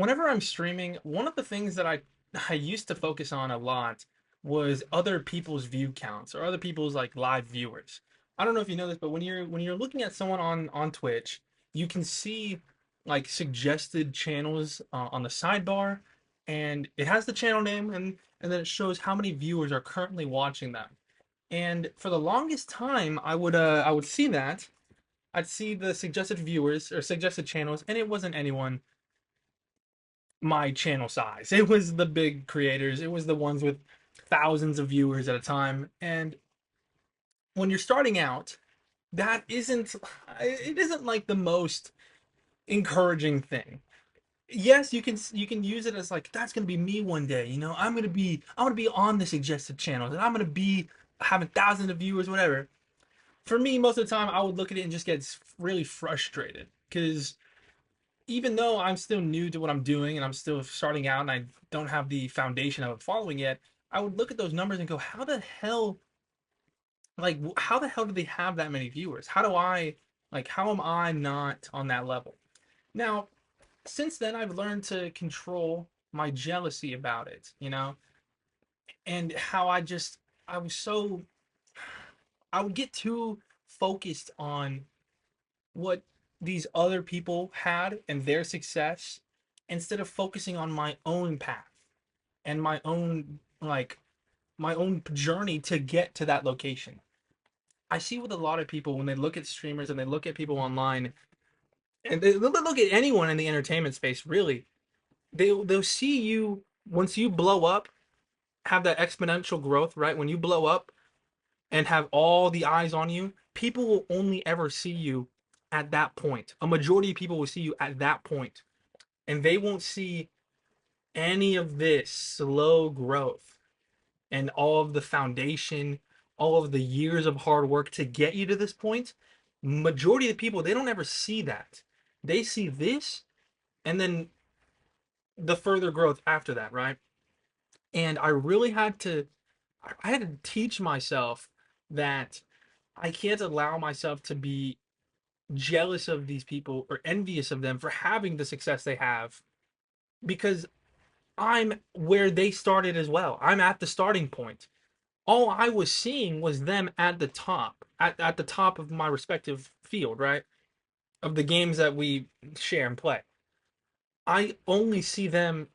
Whenever I'm streaming, one of the things that I used to focus on a lot was other people's view counts or other people's like live viewers. I don't know if you know this, but when you're looking at someone on Twitch, you can see like suggested channels on the sidebar, and it has the channel name and then it shows how many viewers are currently watching them. And for the longest time, I would see that. I'd see the suggested viewers or suggested channels, and it wasn't anyone my channel size. It was the big creators. It was the ones with thousands of viewers at a time. And when you're starting out, that isn't it isn't like the most encouraging thing. Yes, you can use it as like that's gonna be me one day. I'm gonna be on the suggested channels and I'm gonna be having thousands of viewers, whatever. For me, most of the time, I would look at it and just get really frustrated because even though I'm still new to what I'm doing and I'm still starting out and I don't have the foundation of following yet, I would look at those numbers and go, how the hell, how the hell do they have that many viewers? How am I not on that level? Now, since then, I've learned to control my jealousy about it, and how I was so, I would get too focused on what these other people had and their success instead of focusing on my own path and my own journey to get to that location. I see with a lot of people when they look at streamers and they look at people online and they look at anyone in the entertainment space really, they'll see you once you blow up, have that exponential growth, right? When you blow up and have all the eyes on you, people will only ever see you at that point. A majority of people will see you at that point, and they won't see any of this slow growth and all of the foundation, all of the years of hard work to get you to this point. Majority of the people, they don't ever see that. They see this and then the further growth after that, right? And I had to teach myself that I can't allow myself to be jealous of these people or envious of them for having the success they have because I'm where they started as well. I'm at the starting point. All I was seeing was them at the top, at the top of my respective field, right? Of the games that we share and play. I only see them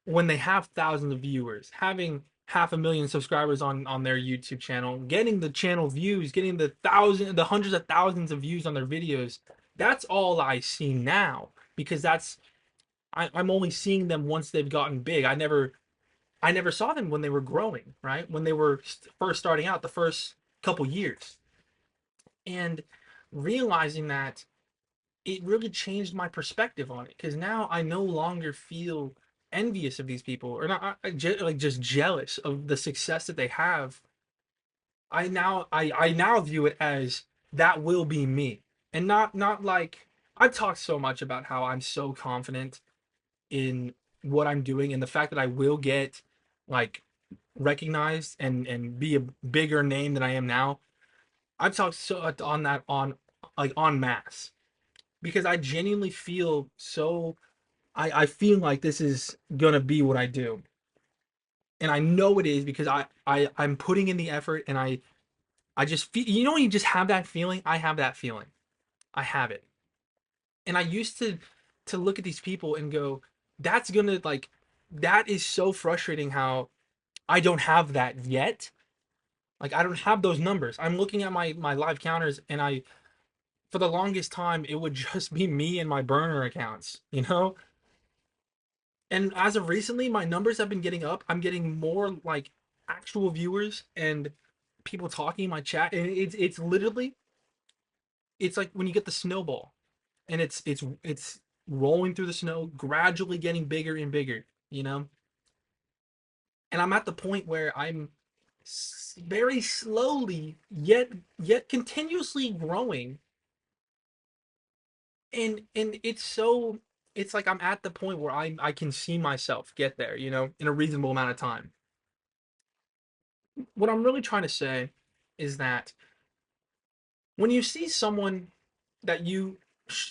when they have thousands of viewers, having half a million subscribers on their YouTube channel, getting the channel views, getting the hundreds of thousands of views on their videos. That's all I see now because I'm only seeing them once they've gotten big. I never saw them when they were growing, right? When they were first starting out, the first couple years, and realizing that it really changed my perspective on it because now I no longer feel envious of these people or not like just jealous of the success that they have. I now view it as that will be me, and not like I've talked so much about how I'm so confident in what I'm doing and the fact that I will get like recognized and be a bigger name than I am now. I've talked so on that on like en masse because I genuinely feel so I feel like this is gonna be what I do. And I know it is because I'm putting in the effort and I just feel when you just have that feeling, I have that feeling. I have it. And I used to look at these people and go, that's gonna like that is so frustrating how I don't have that yet. Like I don't have those numbers. I'm looking at my live counters and I for the longest time it would just be me and my burner accounts. And as of recently, my numbers have been getting up. I'm getting more like actual viewers and people talking in my chat. And it's literally it's like when you get the snowball and it's rolling through the snow, gradually getting bigger and bigger. And I'm at the point where I'm very slowly yet continuously growing, and it's like I'm at the point where I can see myself get there, in a reasonable amount of time. What I'm really trying to say is that when you see someone that you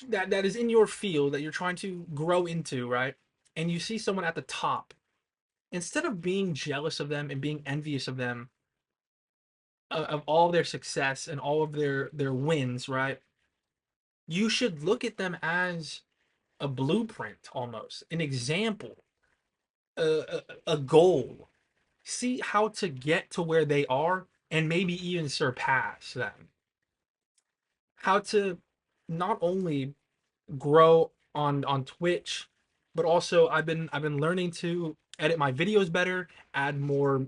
that is in your field that you're trying to grow into, right? and you see someone at the top, instead of being jealous of them and being envious of them, of all their success and all of their wins, right? You should look at them as a blueprint, almost an example, a goal. See how to get to where they are and maybe even surpass them. How to not only grow on Twitch, but also I've been learning to edit my videos better, add more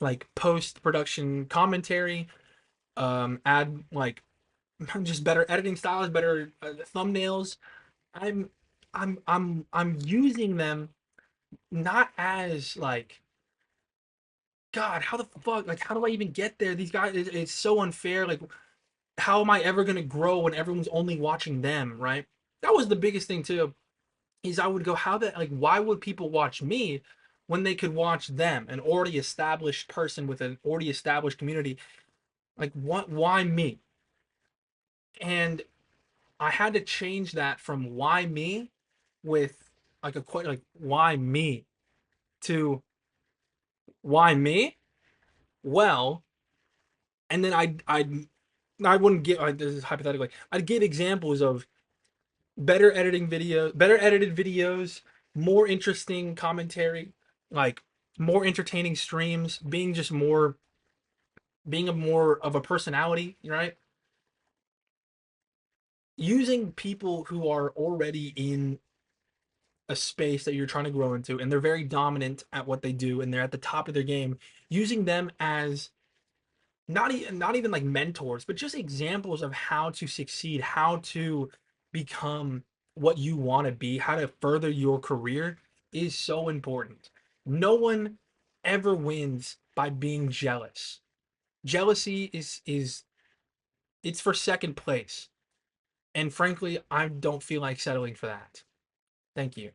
like post production commentary, add like just better editing styles, better thumbnails. I'm I'm using them not as like God, how the fuck, like how do I even get there? These guys, it's so unfair. Like, how am I ever gonna grow when everyone's only watching them, right? That was the biggest thing too. Is I would go, how that, like, why would people watch me when they could watch them, an already established person with an already established community? Like, what? Why me? And I had to change that from why me with like a quite like why me to why me? Well, and then I wouldn't give this is hypothetically. I'd give examples of better edited videos, more interesting commentary, like more entertaining streams, being a more of a personality, right? Using people who are already in a space that you're trying to grow into and they're very dominant at what they do and they're at the top of their game, using them as not even like mentors, but just examples of how to succeed, how to become what you want to be, how to further your career is so important. No one ever wins by being jealous. Jealousy is it's for second place. And frankly, I don't feel like settling for that. Thank you.